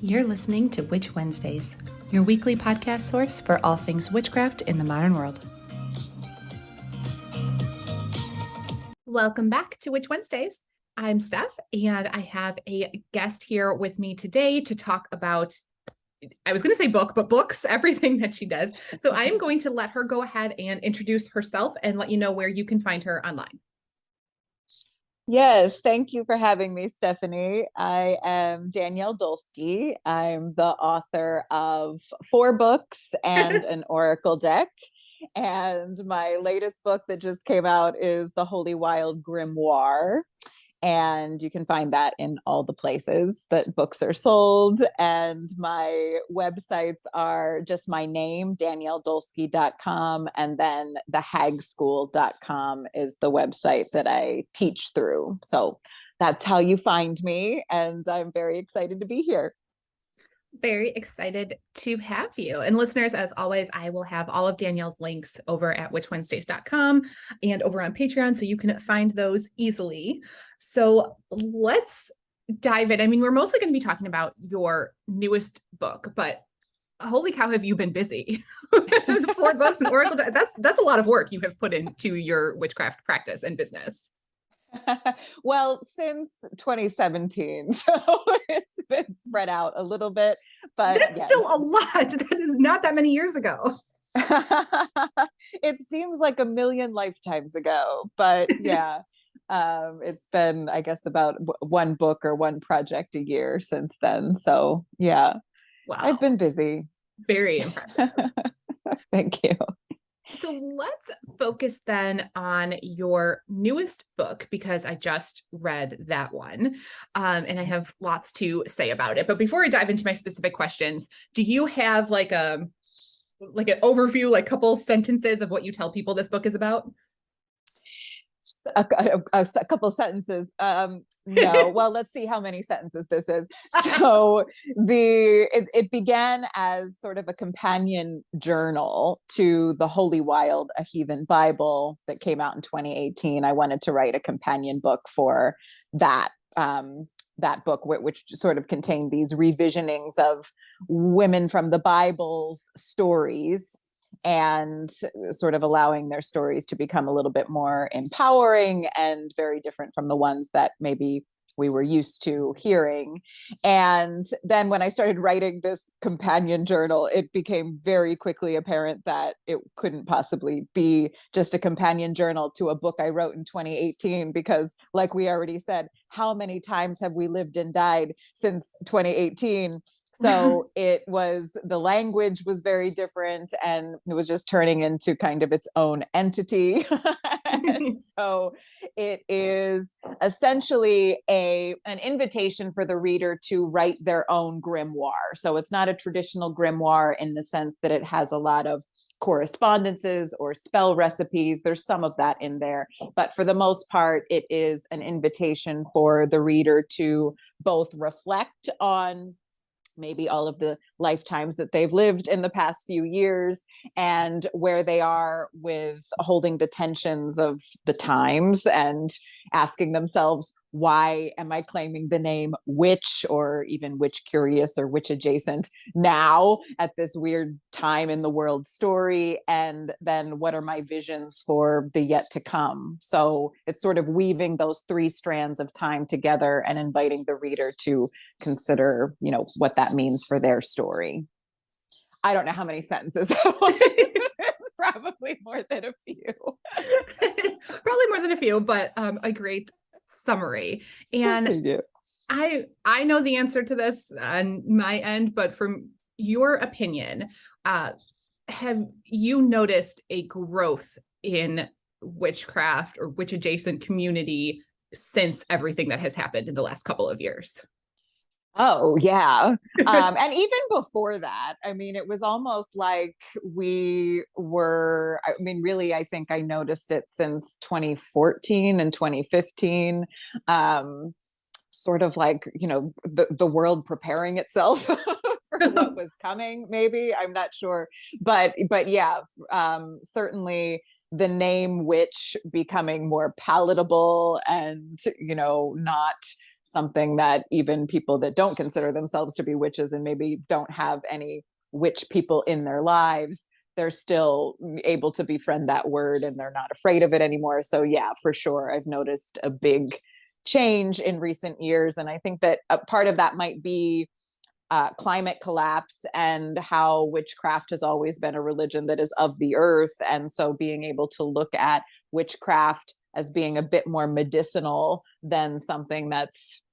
You're listening to Witch Wednesdays, your weekly podcast source for all things witchcraft in the modern world. Welcome back to Witch Wednesdays. I'm Steph, and I have a guest here with me today to talk about, I was going to say book, but books, everything that she does. So I am going to let her go ahead and introduce herself and let you know where you can find her online. Yes, thank you for having me, Stephanie. I am Danielle Dulsky. I'm the author of 4 books and an oracle deck. And my latest book that just came out is the Holy Wild Grimoire. And you can find that in all the places that books are sold. And my websites are just my name, danielledulsky.com, and then thehagschool.com is the website that I teach through. So that's how you find me. And I'm very excited to be here. Very excited to have you. And listeners, as always, I will have all of Danielle's links over at witchwednesdays.com and over on Patreon, so you can find those easily. So let's dive in. I mean, we're mostly going to be talking about your newest book, but holy cow, have you been busy? 4 books and oracle. That's a lot of work you have put into your witchcraft practice and business. Well, since 2017, so it's been spread out a little bit, but that's yes. Still a lot. That is not that many years ago. It seems like a million lifetimes ago, but yeah, it's been, I guess, about one book or one project a year since then. So yeah, wow, I've been busy. Very impressive. Thank you. So let's focus then on your newest book, because I just read that one, and I have lots to say about it. But before I dive into my specific questions, do you have like an overview, like couple sentences of what you tell people this book is about? A couple sentences. No, well, let's see how many sentences this is. So it began as sort of a companion journal to the Holy Wild, a Heathen Bible that came out in 2018. I wanted to write a companion book for that. That book, which sort of contained these revisionings of women from the Bible's stories, and sort of allowing their stories to become a little bit more empowering and very different from the ones that maybe we were used to hearing. And then when I started writing this companion journal, it became very quickly apparent that it couldn't possibly be just a companion journal to a book I wrote in 2018, because like we already said, how many times have we lived and died since 2018? So the language was very different, and it was just turning into kind of its own entity. So it is essentially an invitation for the reader to write their own grimoire. So it's not a traditional grimoire in the sense that it has a lot of correspondences or spell recipes. There's some of that in there, but for the most part, it is an invitation for the reader to both reflect on maybe all of the lifetimes that they've lived in the past few years and where they are with holding the tensions of the times and asking themselves, why am I claiming the name witch, or even witch curious or witch adjacent now at this weird time in the world story? And then what are my visions for the yet to come? So it's sort of weaving those 3 strands of time together and inviting the reader to consider, what that means for their story. I don't know how many sentences that was. It's probably more than a few. Probably more than a few, but a great summary. And I know the answer to this on my end, but from your opinion, have you noticed a growth in witchcraft or witch adjacent community since everything that has happened in the last couple of years? Oh, yeah. And even before that, I mean, it was almost like really, I think I noticed it since 2014 and 2015. Sort of like, the world preparing itself for what was coming, maybe. I'm not sure. But yeah, certainly the name witch becoming more palatable and, not something that even people that don't consider themselves to be witches and maybe don't have any witch people in their lives, they're still able to befriend that word and they're not afraid of it anymore. So yeah, for sure, I've noticed a big change in recent years. And I think that a part of that might be climate collapse and how witchcraft has always been a religion that is of the earth. And so being able to look at witchcraft as being a bit more medicinal than something that's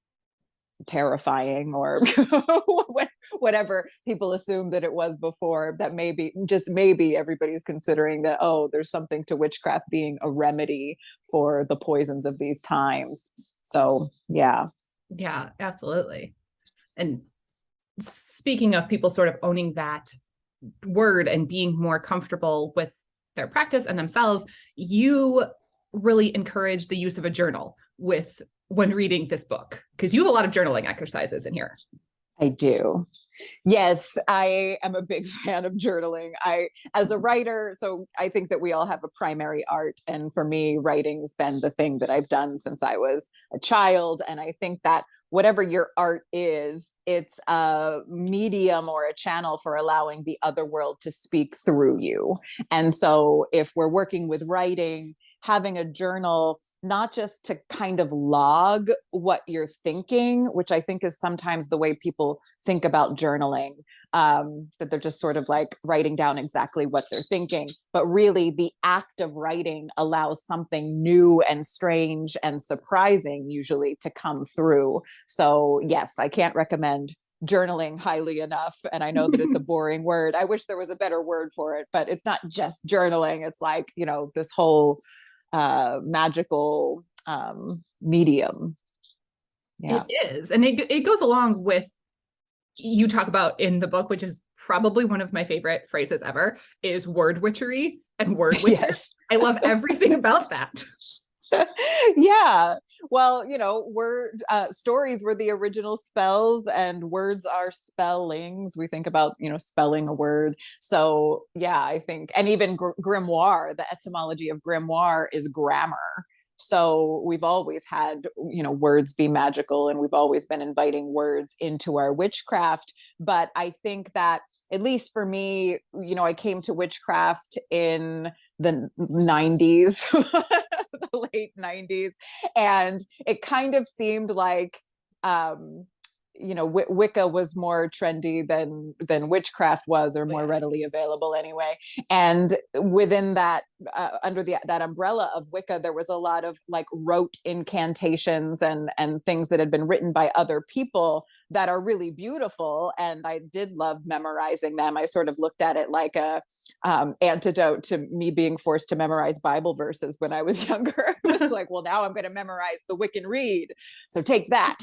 terrifying or whatever people assume that it was before, that maybe, just maybe, everybody's considering that, oh, there's something to witchcraft being a remedy for the poisons of these times. So yeah. Yeah, absolutely. And speaking of people sort of owning that word and being more comfortable with their practice and themselves, you really encourage the use of a journal when reading this book, because you have a lot of journaling exercises in here. I do. Yes, I am a big fan of journaling. As a writer, so I think that we all have a primary art. And for me, writing's been the thing that I've done since I was a child. And I think that whatever your art is, it's a medium or a channel for allowing the other world to speak through you. And so if we're working with writing, having a journal, not just to kind of log what you're thinking, which I think is sometimes the way people think about journaling, that they're just sort of like writing down exactly what they're thinking. But really, the act of writing allows something new and strange and surprising usually to come through. So yes, I can't recommend journaling highly enough. And I know that it's a boring word. I wish there was a better word for it, but it's not just journaling. It's like, this whole magical medium. Yeah, it is. And it goes along with, you talk about in the book, which is probably one of my favorite phrases ever, is word witchery and word witchery. Yes. I love everything about that. Yeah. Well, stories were the original spells and words are spellings. We think about, spelling a word. So yeah, I think, and even grimoire, the etymology of grimoire is grammar. So we've always had, words be magical, and we've always been inviting words into our witchcraft. But I think that, at least for me, I came to witchcraft in the 90s, the late 90s. And it kind of seemed like, Wicca was more trendy than witchcraft was, or more readily available anyway. And within that, under that umbrella of Wicca, there was a lot of like rote incantations and things that had been written by other people that are really beautiful. And I did love memorizing them. I sort of looked at it like a antidote to me being forced to memorize Bible verses when I was younger. It was like, well, now I'm going to memorize the Wiccan Read. So take that.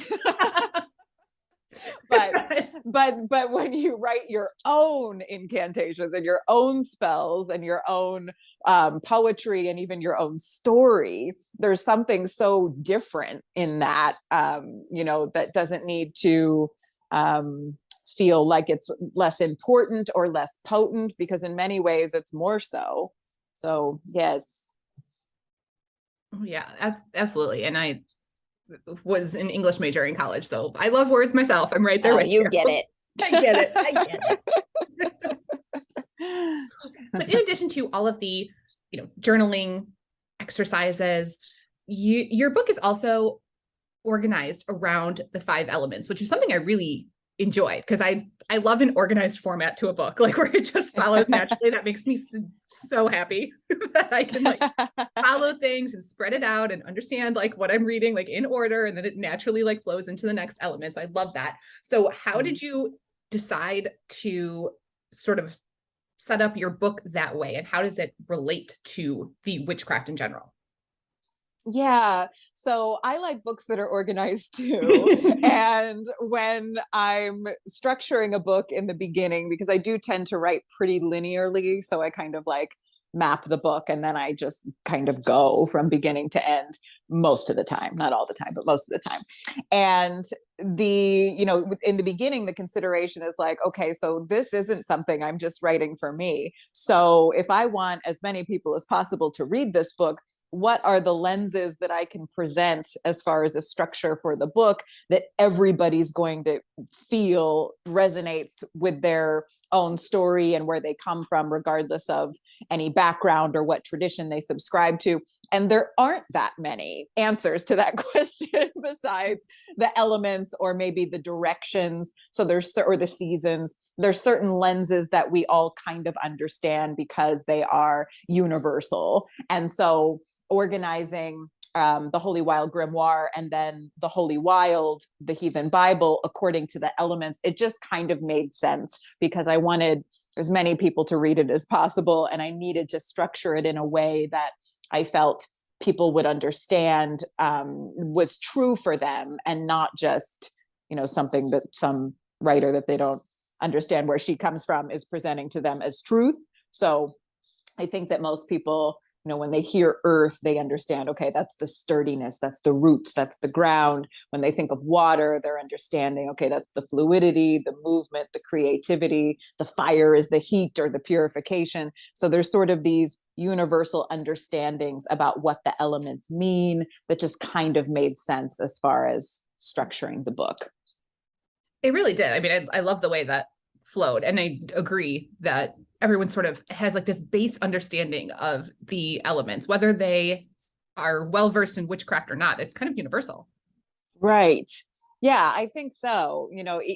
But when you write your own incantations and your own spells and your own poetry and even your own story, there's something so different in that, that doesn't need to feel like it's less important or less potent, because in many ways it's more so. So yes. Yeah, absolutely. And I was an English major in college, so I love words myself. I'm right there with you. Get it. I get it. But in addition to all of the, journaling exercises, your book is also organized around the 5 elements, which is something I really enjoyed, because I love an organized format to a book, like where it just follows naturally. That makes me so happy that I can like follow things and spread it out and understand like what I'm reading like in order, and then it naturally like flows into the next element. So I love that. So how did you decide to sort of set up your book that way, and how does it relate to the witchcraft in general? Yeah. So I like books that are organized too. And when I'm structuring a book in the beginning, because I do tend to write pretty linearly, so I kind of like map the book and then I just kind of go from beginning to end most of the time, not all the time, but most of the time. And in the beginning, the consideration is like, okay, so this isn't something I'm just writing for me. So if I want as many people as possible to read this book, what are the lenses that I can present as far as a structure for the book that everybody's going to feel resonates with their own story and where they come from, regardless of any background or what tradition they subscribe to. And there aren't that many answers to that question besides the elements or maybe the directions. So or the seasons. There's certain lenses that we all kind of understand because they are universal. And so organizing the Holy Wild Grimoire and then the Holy Wild, the Heathen Bible, according to the elements, it just kind of made sense because I wanted as many people to read it as possible. And I needed to structure it in a way that I felt people would understand was true for them and not just, something that some writer that they don't understand where she comes from is presenting to them as truth. So I think that most people, when they hear earth, they understand, okay, that's the sturdiness, that's the roots, that's the ground. When they think of water, they're understanding, okay, that's the fluidity, the movement, the creativity. The fire is the heat or the purification. So there's sort of these universal understandings about what the elements mean that just kind of made sense as far as structuring the book. It really did. I mean, I love the way that flowed. And I agree that everyone sort of has like this base understanding of the elements, whether they are well-versed in witchcraft or not. It's kind of universal. Right. Yeah, I think so.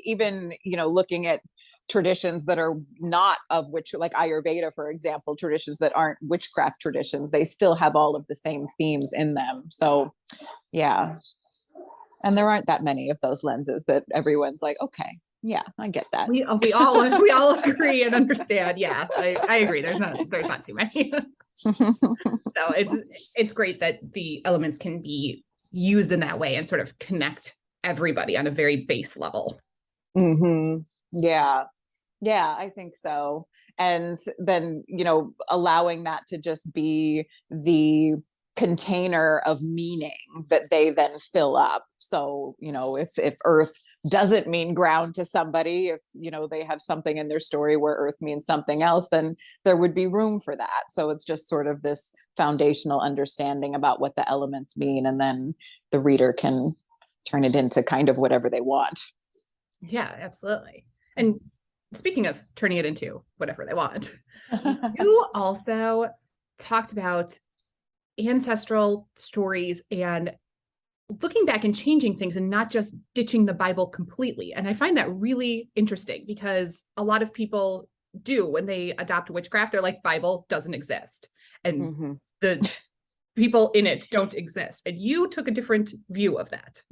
Even, looking at traditions that are not of which, like Ayurveda, for example, traditions that aren't witchcraft traditions, they still have all of the same themes in them. So, yeah. And there aren't that many of those lenses that everyone's like, okay, yeah, I get that. We all agree and understand. Yeah, I agree. There's not too many. So it's great that the elements can be used in that way and sort of connect everybody on a very base level. Mm-hmm. Yeah. Yeah, I think so. And then, allowing that to just be the container of meaning that they then fill up. So, if earth doesn't mean ground to somebody, if, they have something in their story where earth means something else, then there would be room for that. So it's just sort of this foundational understanding about what the elements mean. And then the reader can turn it into kind of whatever they want. Yeah, absolutely. And speaking of turning it into whatever they want, you also talked about ancestral stories and looking back and changing things and not just ditching the Bible completely. And I find that really interesting because a lot of people do when they adopt witchcraft, they're like, Bible doesn't exist. And the people in it don't exist. And you took a different view of that.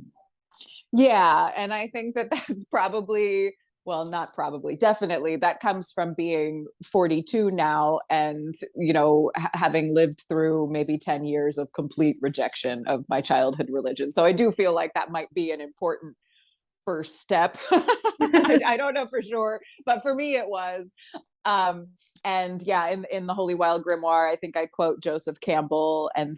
Yeah. And I think that that's probably, well, not probably, definitely that comes from being 42 now and, having lived through maybe 10 years of complete rejection of my childhood religion. So I do feel like that might be an important first step. I don't know for sure, but for me it was. And yeah, in the Holy Wild Grimoire, I think I quote Joseph Campbell and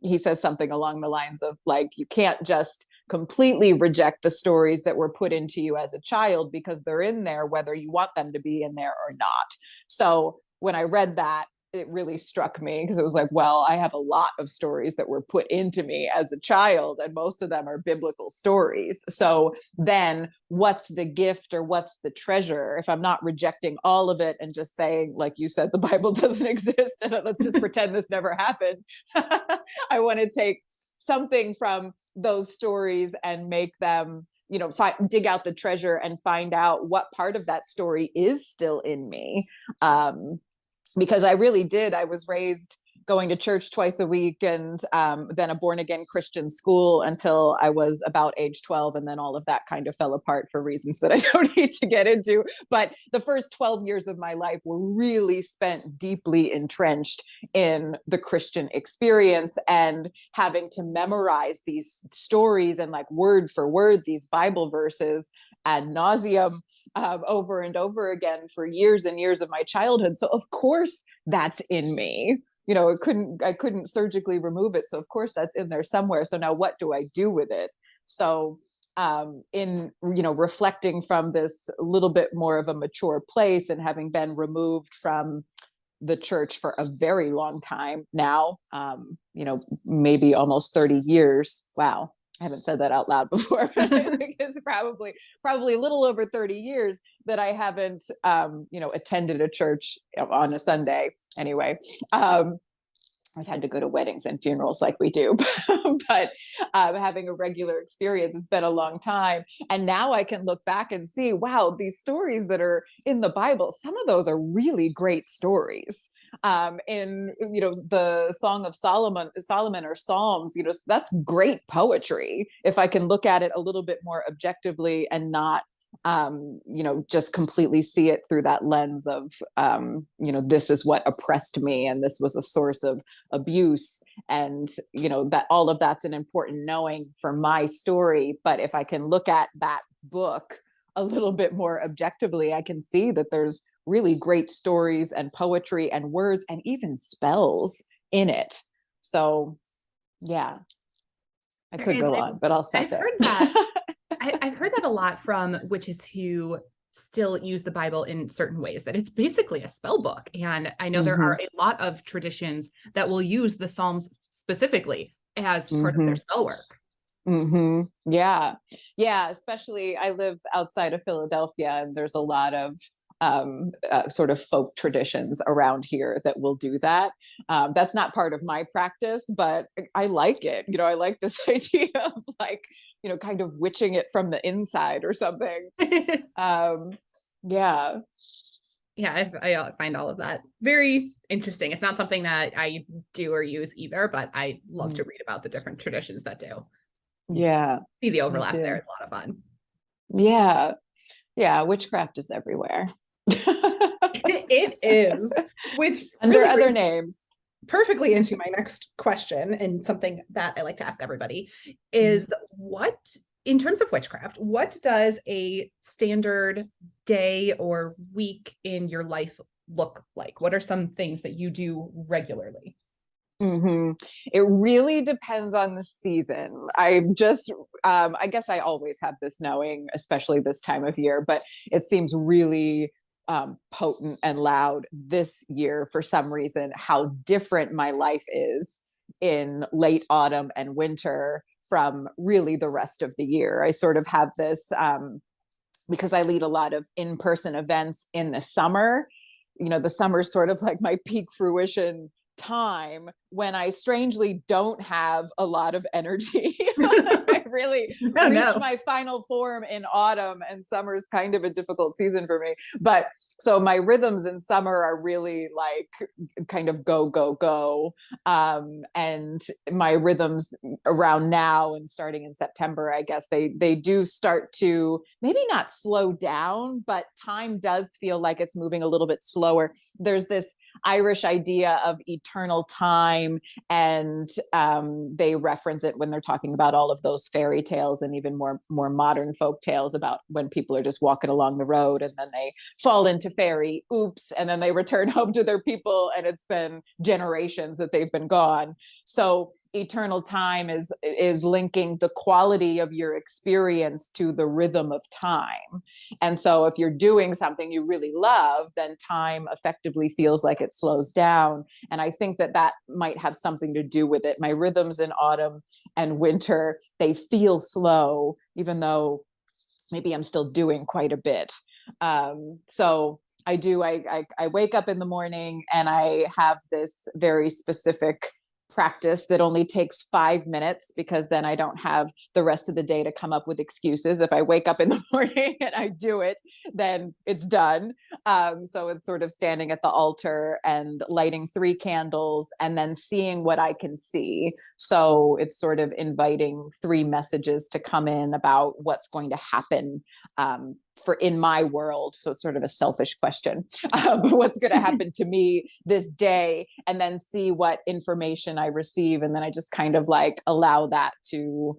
he says something along the lines of like, you can't just completely reject the stories that were put into you as a child because they're in there, whether you want them to be in there or not. So when I read that, it really struck me because it was like, well, I have a lot of stories that were put into me as a child, and most of them are biblical stories. So then what's the gift or what's the treasure if I'm not rejecting all of it and just saying, like you said, the Bible doesn't exist and let's just pretend this never happened. I want to take something from those stories and make them, dig out the treasure and find out what part of that story is still in me. Because I really did. I was raised going to church twice a week and then a born again Christian school until I was about age 12. And then all of that kind of fell apart for reasons that I don't need to get into. But the first 12 years of my life were really spent deeply entrenched in the Christian experience and having to memorize these stories and like word for word, these Bible verses ad nauseum over and over again for years and years of my childhood. So of course that's in me. I couldn't surgically remove it. So of course that's in there somewhere. So now what do I do with it? So in, reflecting from this little bit more of a mature place and having been removed from the church for a very long time now, maybe almost 30 years. Wow. I haven't said that out loud before, but I think it's probably a little over 30 years that I haven't, attended a church on a Sunday anyway. I've had to go to weddings and funerals like we do, but having a regular experience has been a long time. And now I can look back and see, wow, these stories that are in the Bible, some of those are really great stories. In, the Song of Solomon or Psalms, that's great poetry. If I can look at it a little bit more objectively and not just completely see it through that lens of, this is what oppressed me and this was a source of abuse. And, that all of that's an important knowing for my story. But if I can look at that book a little bit more objectively, I can see that there's really great stories and poetry and words and even spells in it. So, yeah, I could go on, but I'll stop there. Heard that. I've heard that a lot from witches who still use the Bible in certain ways, that it's basically a spell book. And I know there are a lot of traditions that will use the Psalms specifically as part of their spell work. Yeah. Especially I live outside of Philadelphia, and there's a lot of sort of folk traditions around here that will do that. That's not part of my practice, but I like it. I like this idea of like, kind of witching it from the inside or something. Yeah. I find all of that very interesting. It's not something that I do or use either, but I love to read about the different traditions that do. Yeah. See the overlap there. It's a lot of fun. Yeah. Witchcraft is everywhere. It is, which under really other names. Perfectly into my next question, and something that I like to ask everybody is what, in terms of witchcraft, what does a standard day or week in your life look like? What are some things that you do regularly? It really depends on the season. I guess I always have this knowing, especially this time of year, but it seems really potent and loud this year for some reason, how different my life is in late autumn and winter from really the rest of the year. I sort of have this, because I lead a lot of in-person events in the summer. The summer is sort of like my peak fruition time when I strangely don't have a lot of energy. I really reach my final form in autumn, and summer is kind of a difficult season for me. But so my rhythms in summer are really like kind of go, go, go. And my rhythms around now and starting in September, I guess they do start to maybe not slow down, but time does feel like it's moving a little bit slower. There's this Irish idea of eternal time, and they reference it when they're talking about all of those fairy tales and even more modern folk tales about when people are just walking along the road and then they fall into fairy, oops, and then they return home to their people and it's been generations that they've been gone. So eternal time is linking the quality of your experience to the rhythm of time. And so if you're doing something you really love, then time effectively feels like it slows down. And I think that might have something to do with it. My rhythms in autumn and winter, they feel slow, even though maybe I'm still doing quite a bit. So I wake up in the morning and I have this very specific practice that only takes 5 minutes, because then I don't have the rest of the day to come up with excuses. If I wake up in the morning and I do it, then it's done. So it's sort of standing at the altar and lighting 3 candles and then seeing what I can see. So it's sort of inviting 3 messages to come in about what's going to happen for in my world. So it's sort of a selfish question, but what's going to happen to me this day, and then see what information I receive. And then I just kind of like allow that to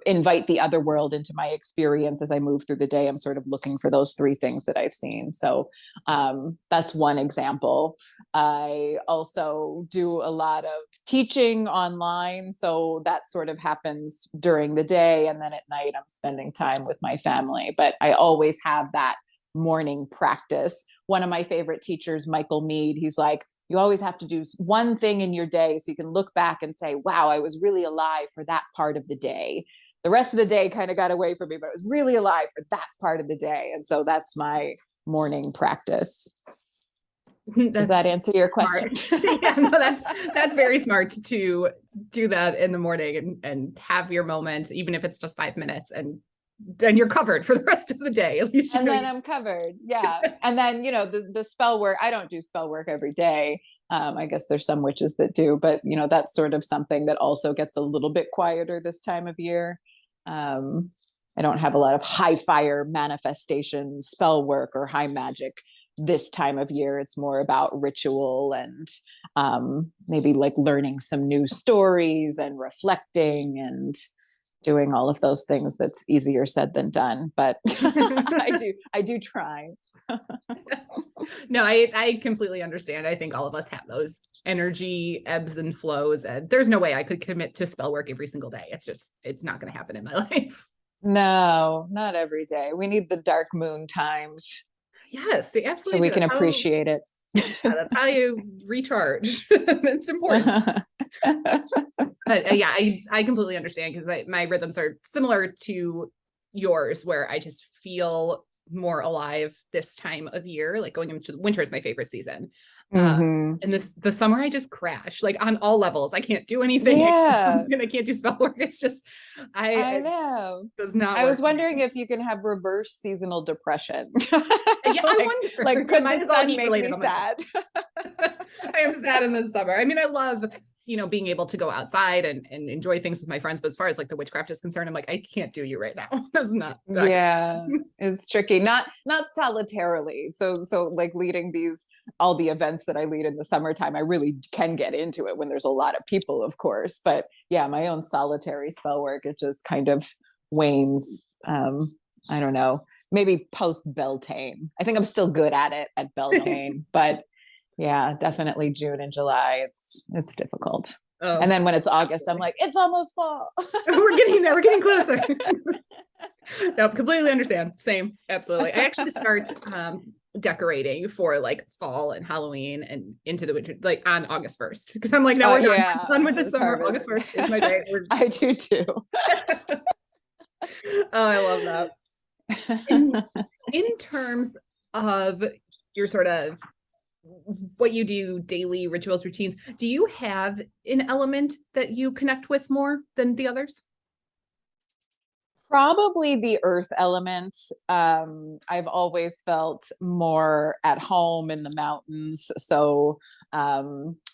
invite the other world into my experience as I move through the day. I'm sort of looking for those 3 things that I've seen. So that's one example. I also do a lot of teaching online. So that sort of happens during the day. And then at night, I'm spending time with my family. But I always have that morning practice. One of my favorite teachers, Michael Mead, he's like, you always have to do one thing in your day so you can look back and say, wow, I was really alive for that part of the day. The rest of the day kind of got away from me, but I was really alive for that part of the day. And so that's my morning practice. Does that answer your question? Yeah, no, that's very smart to do that in the morning and have your moment, even if it's just 5 minutes, and then you're covered for the rest of the day. At least and then I'm covered. Yeah. And then, the spell work, I don't do spell work every day. I guess there's some witches that do, but that's sort of something that also gets a little bit quieter this time of year. I don't have a lot of high fire manifestation spell work or high magic this time of year. It's more about ritual and maybe like learning some new stories and reflecting and doing all of those things. That's easier said than done, but I do try. No, I completely understand. I think all of us have those energy ebbs and flows, and there's no way I could commit to spell work every single day. It's not going to happen in my life. No, not every day. We need the dark moon times. Yes, absolutely. So we can appreciate it. Yeah, that's how you recharge. It's important. But yeah, I completely understand, because my rhythms are similar to yours, where I just feel more alive this time of year. Like going into winter is my favorite season. And the summer I just crash, like on all levels. I can't do anything. Yeah. I can't do spell work. It's just I know. It does not. I was wondering if you can have reverse seasonal depression. Yeah, I wonder. Like, could the sun make me sad? I am sad in the summer. I mean, I love, being able to go outside and enjoy things with my friends. But as far as like the witchcraft is concerned, I'm like, I can't do you right now. That's not. Yeah, it's tricky. Not solitarily. So like leading all the events that I lead in the summertime, I really can get into it when there's a lot of people, of course. But yeah, my own solitary spell work, it just kind of wanes. I don't know. Maybe post Beltane. I think I'm still good at it at Beltane, but yeah, definitely June and July. It's difficult. Oh. And then when it's August, I'm like, it's almost fall. We're getting there. We're getting closer. No, completely understand. Same. Absolutely. I actually start decorating for like fall and Halloween and into the winter, like on August 1st. Because I'm like, no, we're done with the summer. Harvest. August 1st is my day. I do too. Oh, I love that. In terms of your sort of what you do daily rituals, routines, do you have an element that you connect with more than the others? Probably the earth element. I've always felt more at home in the mountains. So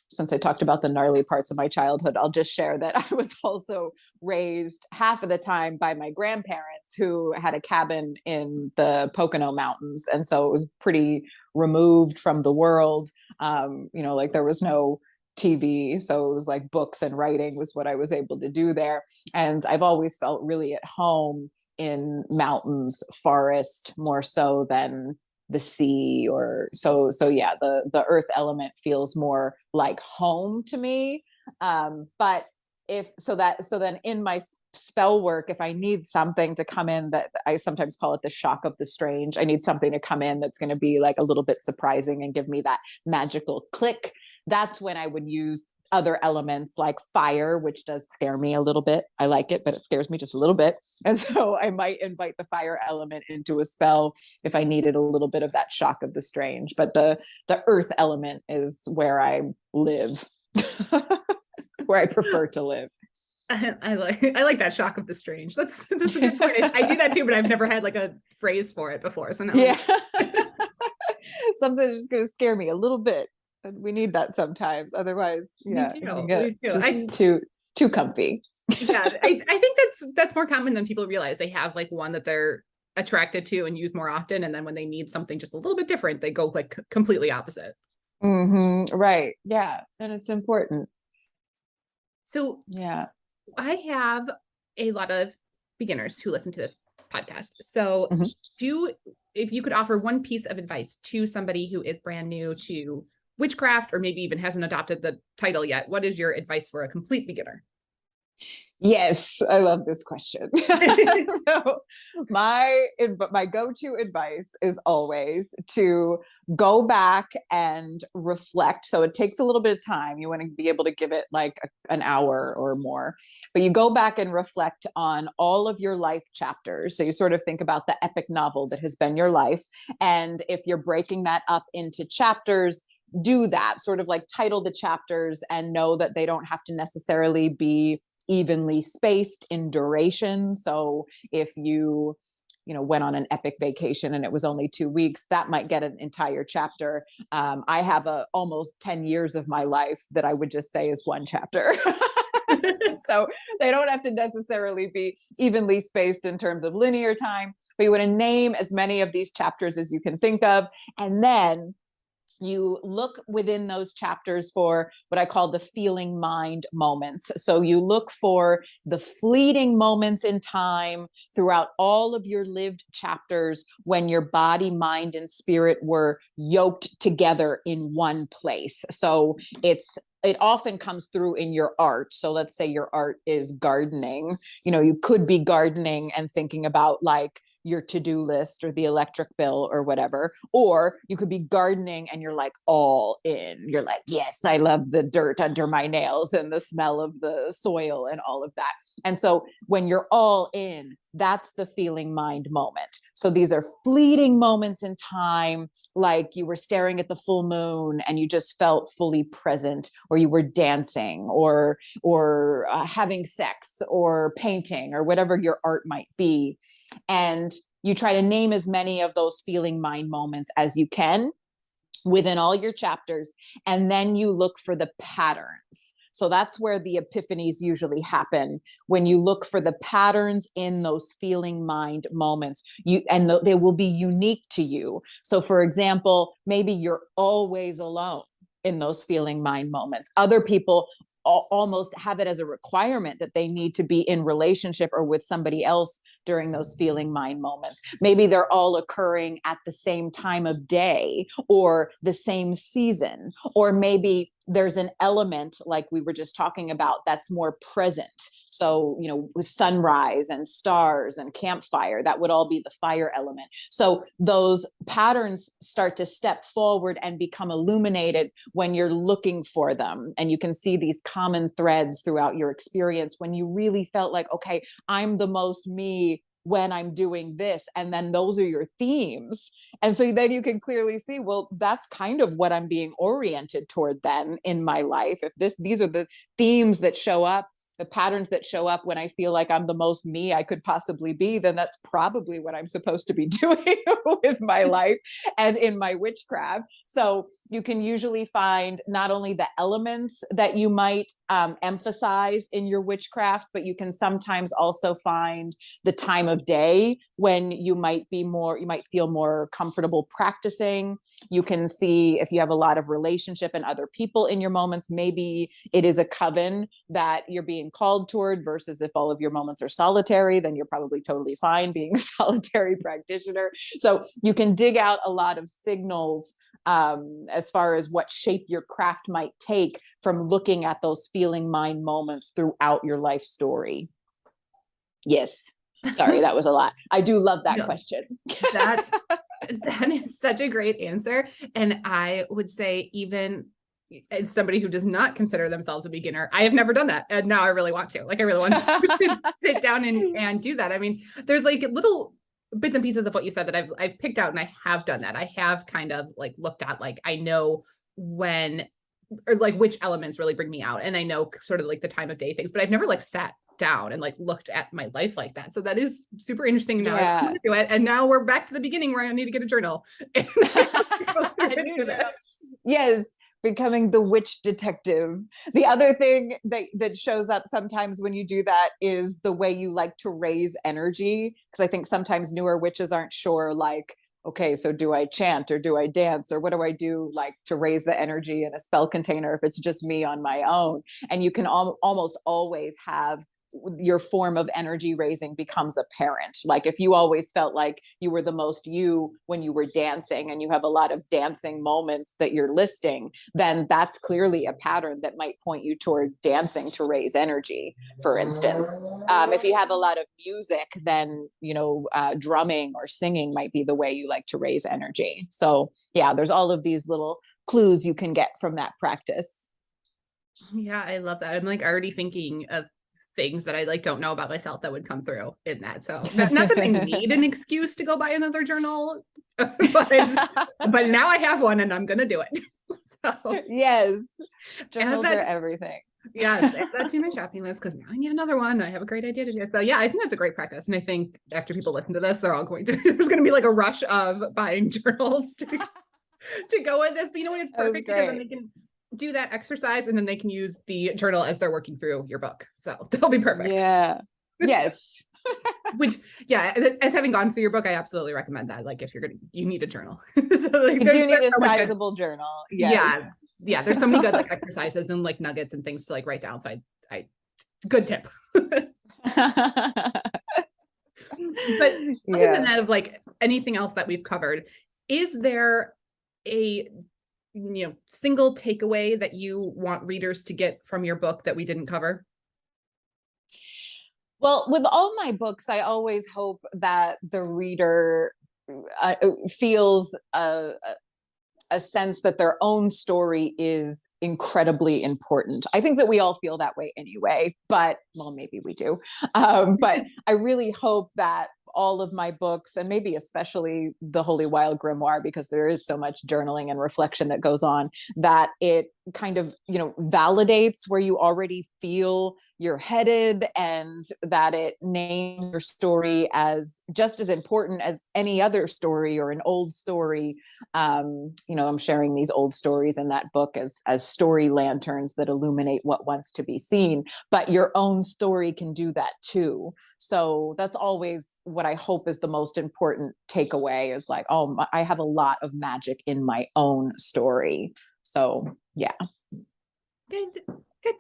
since I talked about the gnarly parts of my childhood, I'll just share that I was also raised half of the time by my grandparents, who had a cabin in the Pocono Mountains. And so it was pretty removed from the world. Like there was no TV. So it was like books and writing was what I was able to do there. And I've always felt really at home in mountains, forest, more so than the sea or so yeah, the earth element feels more like home to me. But then in my spell work, if I need something to come in, that I sometimes call it the shock of the strange, I need something to come in that's going to be like a little bit surprising and give me that magical click. That's when I would use other elements like fire, which does scare me a little bit. I like it, but it scares me just a little bit. And so I might invite the fire element into a spell if I needed a little bit of that shock of the strange. But the earth element is where I live, where I prefer to live. I like that shock of the strange. That's a good point. I do that too, but I've never had like a phrase for it before. So now something's just going to scare me a little bit. We need that sometimes. Otherwise, yeah, just too comfy. Yeah, I think that's more common than people realize. They have like one that they're attracted to and use more often, and then when they need something just a little bit different, they go like completely opposite. Right. Yeah, and it's important. So yeah, I have a lot of beginners who listen to this podcast. So if you could offer one piece of advice to somebody who is brand new to witchcraft, or maybe even hasn't adopted the title yet, what is your advice for a complete beginner? Yes, I love this question. So my go-to advice is always to go back and reflect. So it takes a little bit of time. You want to be able to give it like an hour or more, but you go back and reflect on all of your life chapters. So you sort of think about the epic novel that has been your life. And if you're breaking that up into chapters, do that, sort of like title the chapters and know that they don't have to necessarily be evenly spaced in duration. So if you went on an epic vacation and it was only 2 weeks, that might get an entire chapter. I have almost 10 years of my life that I would just say is one chapter. So they don't have to necessarily be evenly spaced in terms of linear time, but you want to name as many of these chapters as you can think of. And then you look within those chapters for what I call the feeling mind moments. So you look for the fleeting moments in time throughout all of your lived chapters when your body, mind, and spirit were yoked together in one place. So it often comes through in your art. So let's say your art is gardening. You could be gardening and thinking about like your to-do list or the electric bill or whatever, or you could be gardening and you're like all in. You're like, yes, I love the dirt under my nails and the smell of the soil and all of that. And so when you're all in, that's the feeling mind moment. So these are fleeting moments in time, like you were staring at the full moon and you just felt fully present, or you were dancing or having sex or painting or whatever your art might be. And you try to name as many of those feeling mind moments as you can within all your chapters. And then you look for the patterns. So that's where the epiphanies usually happen, when you look for the patterns in those feeling mind moments. They will be unique to you. So for example, maybe you're always alone in those feeling mind moments. Other people almost have it as a requirement that they need to be in relationship or with somebody else during those feeling mind moments. Maybe they're all occurring at the same time of day or the same season, or maybe there's an element like we were just talking about that's more present. So, with sunrise and stars and campfire, that would all be the fire element. So those patterns start to step forward and become illuminated when you're looking for them. And you can see these common threads throughout your experience when you really felt like, okay, I'm the most me when I'm doing this. And then those are your themes. And so then you can clearly see, well, that's kind of what I'm being oriented toward then in my life. If these are the themes that show up, the patterns that show up when I feel like I'm the most me I could possibly be, then that's probably what I'm supposed to be doing with my life and in my witchcraft. So you can usually find not only the elements that you might emphasize in your witchcraft, but you can sometimes also find the time of day when you might feel more comfortable practicing. You can see if you have a lot of relationship and other people in your moments, maybe it is a coven that you're being called toward, versus if all of your moments are solitary, then you're probably totally fine being a solitary practitioner. So you can dig out a lot of signals as far as what shape your craft might take from looking at those feeling mind moments throughout your life story. Yes. Sorry, that was a lot. I do love that question. That is such a great answer. And I would say, even as somebody who does not consider themselves a beginner, I have never done that. And now I really want to. I really want to sit down and do that. I mean, there's like little bits and pieces of what you said that I've picked out, and I have done that. I have kind of like looked at, like, I know when, or like which elements really bring me out. And I know sort of like the time of day things, but I've never like sat down and like looked at my life like that. So that is super interesting. Now I want to do it. And now we're back to the beginning where I need to get a journal. Yes. Becoming the witch detective. The other thing that shows up sometimes when you do that is the way you like to raise energy. Because I think sometimes newer witches aren't sure, like, okay, so do I chant or do I dance or what do I do, like, to raise the energy in a spell container if it's just me on my own? And you can almost always have your form of energy raising becomes apparent. Like if you always felt like you were the most you when you were dancing, and you have a lot of dancing moments that you're listing, then that's clearly a pattern that might point you toward dancing to raise energy, for instance. If you have a lot of music, then, drumming or singing might be the way you like to raise energy. So yeah, there's all of these little clues you can get from that practice. Yeah, I love that. I'm like already thinking of things that I like don't know about myself that would come through in that. So not that I need an excuse to go buy another journal, but now I have one and I'm gonna do it. So yes, journals are everything. Yeah, add that to my shopping list because now I need another one. I have a great idea to do. So yeah, I think that's a great practice. And I think after people listen to this, they're all going to, there's going to be like a rush of buying journals to go with this. But you know what? It's perfect because then they can do that exercise and then they can use the journal as they're working through your book. So they'll be perfect. Yeah. Yes. Which, yeah, as having gone through your book, I absolutely recommend that. Like if you need a journal. So like, you do need a sizable journal. Yes. Yeah. There's so many good like exercises and like nuggets and things to like write down. So I good tip. But other than that, of like anything else that we've covered, is there a single takeaway that you want readers to get from your book that we didn't cover? Well, with all my books, I always hope that the reader feels a sense that their own story is incredibly important. I think that we all feel that way anyway, but well, maybe we do. But I really hope that all of my books, and maybe especially the Holy Wild Grimoire, because there is so much journaling and reflection that goes on, that it kind of, validates where you already feel you're headed, and that it names your story as just as important as any other story or an old story. I'm sharing these old stories in that book as story lanterns that illuminate what wants to be seen, but your own story can do that too. So that's always what I hope is the most important takeaway, is like, oh, I have a lot of magic in my own story. So yeah. Good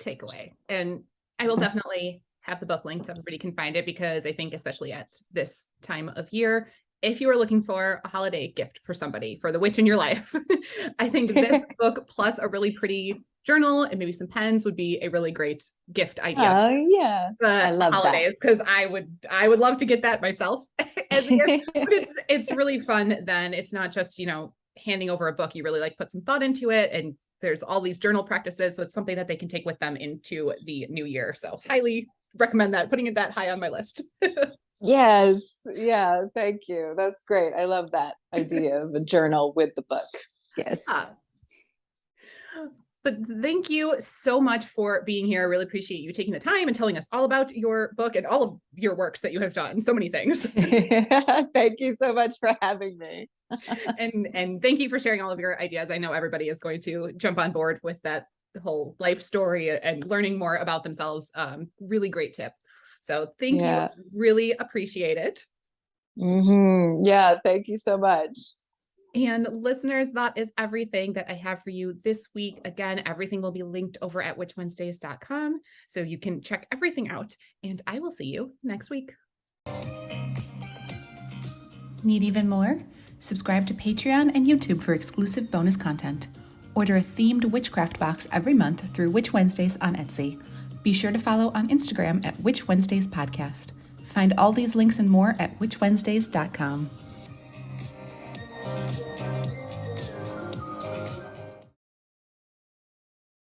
takeaway. And I will definitely have the book linked so everybody can find it, because I think especially at this time of year, if you are looking for a holiday gift for somebody, for the witch in your life, I think this book plus a really pretty journal and maybe some pens would be a really great gift idea. Oh yeah, I love holidays, because I would love to get that myself as a gift. But it's really fun. Then it's not just handing over a book. You really like put some thought into it, and there's all these journal practices, so it's something that they can take with them into the new year. So highly recommend that, putting it that high on my list. Yes. Yeah. Thank you. That's great. I love that idea of a journal with the book. Yes. But thank you so much for being here. I really appreciate you taking the time and telling us all about your book and all of your works that you have done. So many things. Thank you so much for having me. and thank you for sharing all of your ideas. I know everybody is going to jump on board with that whole life story and learning more about themselves. Really great tip. So thank you. Really appreciate it. Yeah. Thank you so much. And listeners, that is everything that I have for you this week. Again, everything will be linked over at witchwednesdays.com, so you can check everything out, and I will see you next week. Need even more? Subscribe to Patreon and YouTube for exclusive bonus content. Order a themed witchcraft box every month through Witch Wednesdays on Etsy. Be sure to follow on Instagram at Witch Wednesdays Podcast. Find all these links and more at witchwednesdays.com.